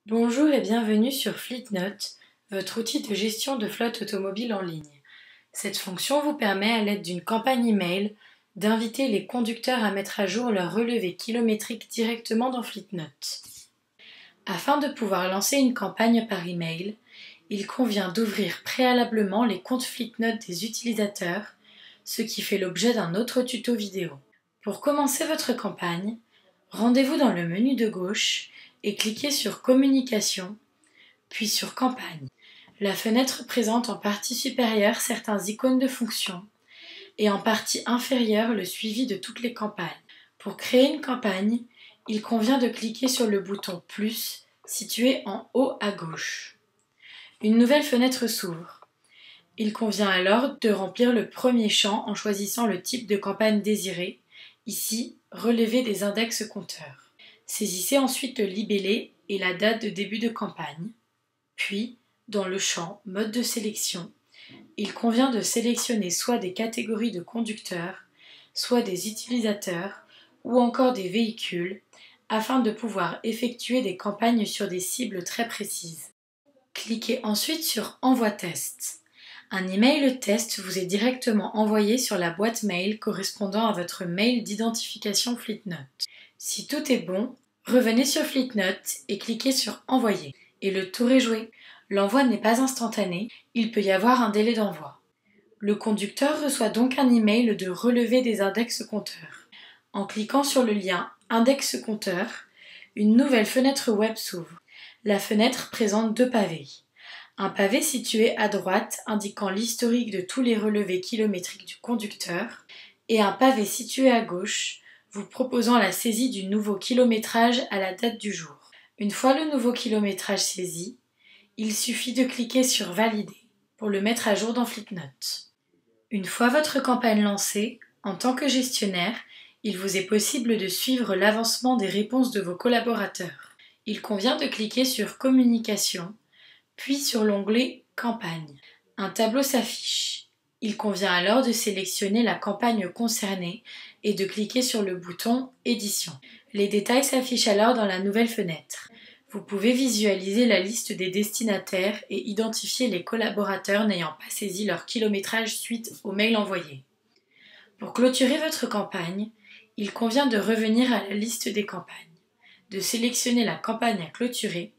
Bonjour et bienvenue sur Fleetnote, votre outil de gestion de flotte automobile en ligne. Cette fonction vous permet, à l'aide d'une campagne email, d'inviter les conducteurs à mettre à jour leur relevé kilométrique directement dans Fleetnote. Afin de pouvoir lancer une campagne par email, il convient d'ouvrir préalablement les comptes Fleetnote des utilisateurs, ce qui fait l'objet d'un autre tuto vidéo. Pour commencer votre campagne, rendez-vous dans le menu de gauche et cliquez sur Communication, puis sur Campagne. La fenêtre présente en partie supérieure certains icônes de fonction et en partie inférieure le suivi de toutes les campagnes. Pour créer une campagne, il convient de cliquer sur le bouton plus situé en haut à gauche. Une nouvelle fenêtre s'ouvre. Il convient alors de remplir le premier champ en choisissant le type de campagne désirée, ici relever des index compteurs. Saisissez ensuite le libellé et la date de début de campagne. Puis, dans le champ Mode de sélection, il convient de sélectionner soit des catégories de conducteurs, soit des utilisateurs ou encore des véhicules afin de pouvoir effectuer des campagnes sur des cibles très précises. Cliquez ensuite sur Envoi test. Un email test vous est directement envoyé sur la boîte mail correspondant à votre mail d'identification Fleetnote. Si tout est bon, revenez sur Fleetnote et cliquez sur Envoyer. Et le tour est joué. L'envoi n'est pas instantané, il peut y avoir un délai d'envoi. Le conducteur reçoit donc un email de relevé des index compteurs. En cliquant sur le lien Index compteur, une nouvelle fenêtre web s'ouvre. La fenêtre présente deux pavés. Un pavé situé à droite indiquant l'historique de tous les relevés kilométriques du conducteur et un pavé situé à gauche vous proposant la saisie du nouveau kilométrage à la date du jour. Une fois le nouveau kilométrage saisi, il suffit de cliquer sur Valider pour le mettre à jour dans Fleetnote. Une fois votre campagne lancée, en tant que gestionnaire, il vous est possible de suivre l'avancement des réponses de vos collaborateurs. Il convient de cliquer sur Communication, puis sur l'onglet Campagne. Un tableau s'affiche. Il convient alors de sélectionner la campagne concernée et de cliquer sur le bouton Édition. Les détails s'affichent alors dans la nouvelle fenêtre. Vous pouvez visualiser la liste des destinataires et identifier les collaborateurs n'ayant pas saisi leur kilométrage suite au mail envoyé. Pour clôturer votre campagne, il convient de revenir à la liste des campagnes, de sélectionner la campagne à clôturer,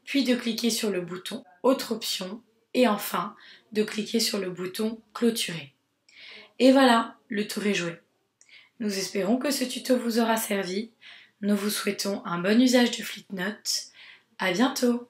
puis de cliquer sur le bouton Autre option et enfin de cliquer sur le bouton Clôturer. Et voilà, le tour est joué. Nous espérons que ce tuto vous aura servi. Nous vous souhaitons un bon usage de Fleetnote. À bientôt!